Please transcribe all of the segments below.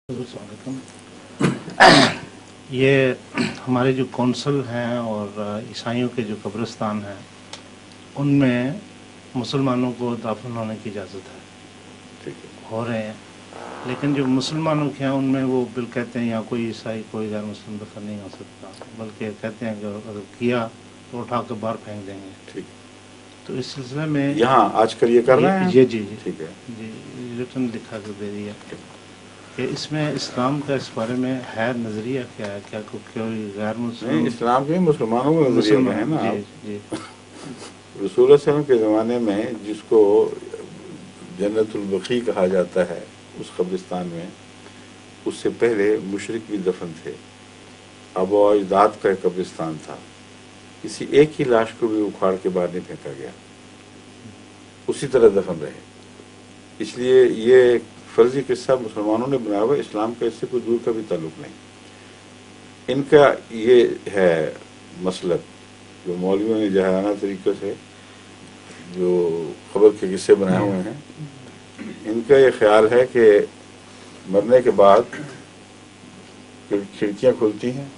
السلام علیکم. یہ ہمارے جو کونسل ہیں اور عیسائیوں کے جو قبرستان ہیں ان میں مسلمانوں کو دفن ہونے کی اجازت ہے، ہو رہے ہیں، لیکن جو مسلمانوں کے ہیں ان میں وہ بل کہتے ہیں یا کوئی عیسائی کوئی غیر مسلم دفن نہیں ہو سکتا، بلکہ کہتے ہیں کہ اگر کیا تو اٹھا کے باہر پھینک دیں گے. تو اس سلسلے میں یہاں آج کل یہ کر رہے ہیں. جی جی جی ٹھیک ہے، جی ریٹن لکھا کر دے دیا کہ اس میں اسلام کا اس بارے میں ہے نظریہ کیا ہے، کیا کوئی غیر مسلم نہیں اسلام کے مسلمانوں کا نظریہ کا ہے نا. جی جی رسول اللہ صلی اللہ علیہ وسلم کے زمانے میں جس کو جنت البقیع کہا جاتا ہے اس قبرستان میں، اس سے پہلے مشرک بھی دفن تھے. آباء و اجداد کا ایک قبرستان تھا، کسی ایک ہی لاش کو بھی اکھاڑ کے باہر نہیں پھینکا گیا، اسی طرح دفن رہے. اس لیے یہ ایک فرضی قصہ مسلمانوں نے بنایا ہوا، اسلام کا اس سے کوئی دور کا بھی تعلق نہیں. ان کا یہ ہے مسلک جو مولویوں نے جاہرانہ طریقے سے جو خبر کے قصے بنائے ہوئے ہیں. ان کا یہ خیال ہے کہ مرنے کے بعد کھڑکیاں کھلتی ہیں،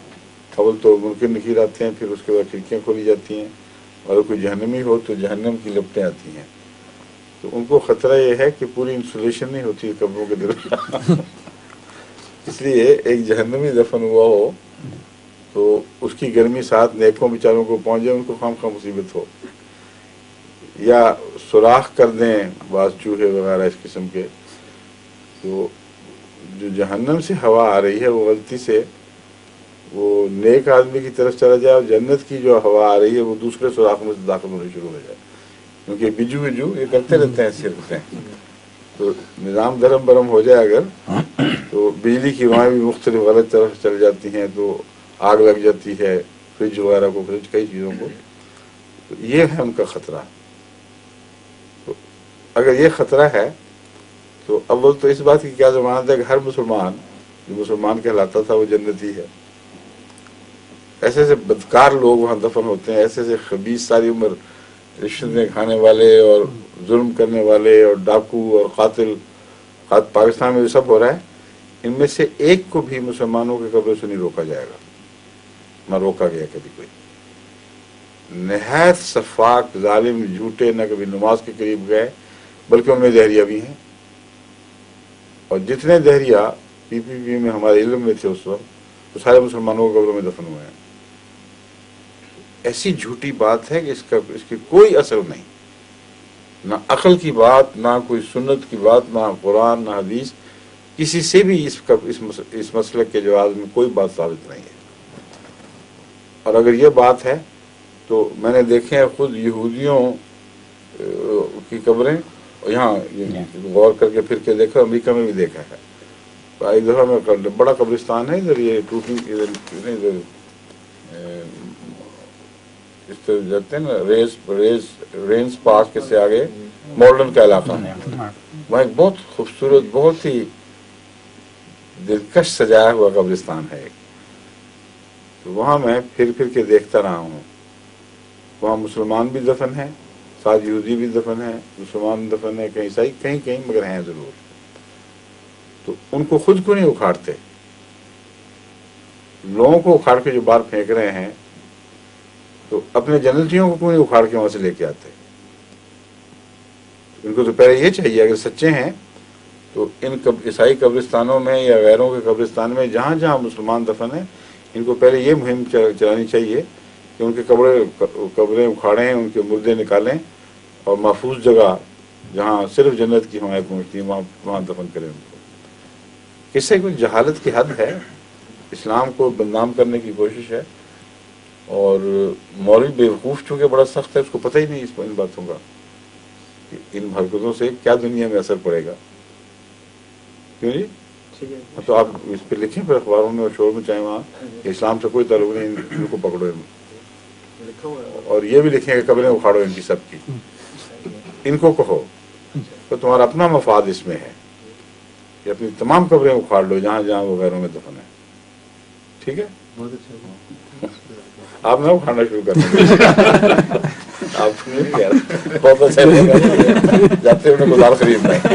اول تو منکر نکیر آتے ہیں، پھر اس کے بعد کھڑکیاں کھولی جاتی ہیں، اور اگر کوئی جہنمی ہو تو جہنم کی لپٹیں آتی ہیں. تو ان کو خطرہ یہ ہے کہ پوری انسولیشن نہیں ہوتی قبروں کے درمیان، اس لیے ایک جہنمی دفن ہوا ہو تو اس کی گرمی ساتھ نیکوں بیچاروں کو پہنچ جائے، ان کو خام خواہ مصیبت ہو، یا سوراخ کر دیں بعض چوہے وغیرہ اس قسم کے. تو جو جہنم سے ہوا آ رہی ہے وہ غلطی سے وہ نیک آدمی کی طرف چلا جائے، اور جنت کی جو ہوا آ رہی ہے وہ دوسرے سوراخ میں سے داخل ہونے شروع ہو جائے، کیونکہ بجو یہ کرتے رہتے ہیں سرتے ہیں. تو نظام دھرم برم ہو جائے اگر تو بجلی کی ہوائیں بھی مختلف غلط طرف چل جاتی ہیں، تو آگ لگ جاتی ہے فریج وغیرہ کو، کئی چیزوں کو. تو یہ ہے ان کا خطرہ. تو اگر یہ خطرہ ہے تو اول تو اس بات کی کیا ضمانت ہے کہ ہر مسلمان جو مسلمان کہلاتا تھا وہ جنتی ہے. ایسے ایسے بدکار لوگ وہاں دفن ہوتے ہیں، ایسے ایسے خبیث ساری عمر رشوتیں کھانے والے اور ظلم کرنے والے اور ڈاکو اور قاتل پاکستان میں جو سب ہو رہا ہے، ان میں سے ایک کو بھی مسلمانوں کے قبروں سے نہیں روکا جائے گا، نہ روکا گیا کبھی کوئی. نہایت شفاق ظالم جھوٹے نہ کبھی نماز کے قریب گئے، بلکہ ان میں دہریہ بھی ہیں. اور جتنے دہریہ پی پی پی میں ہمارے علم میں تھے اس وقت، وہ سارے مسلمانوں کے قبروں میں دفن ہوئے ہیں. ایسی جھوٹی بات ہے کہ اس کی کوئی اثر نہیں، نہ عقل کی بات، نہ کوئی سنت کی بات، نہ قرآن نہ حدیث، کسی سے بھی اس مسلک کے جواز میں کوئی بات ثابت نہیں ہے. اور اگر یہ بات ہے تو میں نے دیکھے ہیں خود یہودیوں کی قبریں، اور یہاں غور کر کے پھر کے دیکھا، امریکہ میں بھی دیکھا ہے. ایک دفعہ میں بڑا قبرستان ہے ادھر، یہ ٹوٹنگ ادھر اس طرح جاتے ہیں نا رینز پارک کے سے آگے ماڈرن کا علاقہ ہے، وہاں ایک بہت خوبصورت بہت ہی دلکش سجایا ہوا قبرستان ہے. تو وہاں میں پھر کے دیکھتا رہا ہوں، وہاں مسلمان بھی دفن ہیں، ساتھ یہودی بھی دفن ہیں، مسلمان دفن ہیں، کہیں عیسائی کہیں مگر ہیں ضرور. تو ان کو خود کو نہیں اکھاڑتے، لوگوں کو اکھاڑ کے جو باہر پھینک رہے ہیں، تو اپنے جنتیوں کو کیوں نہیں اکھاڑ کے وہاں سے لے کے آتے؟ ان کو تو پہلے یہ چاہیے اگر سچے ہیں تو ان عیسائی قبرستانوں میں یا غیروں کے قبرستان میں جہاں جہاں مسلمان دفن ہیں، ان کو پہلے یہ مہم چلانی چاہیے کہ ان کے قبریں اکھاڑیں، ان کے مردے نکالیں، اور محفوظ جگہ جہاں صرف جنت کی ہوائیں پہنچتی ہیں وہاں دفن کریں ان کو. اس سے کوئی جہالت کی حد ہے، اسلام کو بدنام کرنے کی کوشش ہے. اور مولوی بیوقوف چونکہ بڑا سخت ہے، اس کو پتہ ہی نہیں ان باتوں کا کہ ان حرکتوں سے کیا دنیا میں اثر پڑے گا. کیوں جی؟ تو آپ اس پہ لکھیں پھر اخباروں میں اور شور میں، چاہے وہاں اسلام سے کوئی تعلق نہیں، ان کو پکڑو. اور یہ بھی لکھیں کہ قبریں اکھاڑو ان کی سب کی. ان کو کہو تو تمہارا اپنا مفاد اس میں ہے کہ اپنی تمام قبریں اکھاڑ لو جہاں جہاں وہ غیروں میں دفن ہے. ٹھیک ہے، آپ نہ اکھاڑنا شروع کرنا. آپ بہت اچھا جاتے انہیں گزار خریدنا ہے.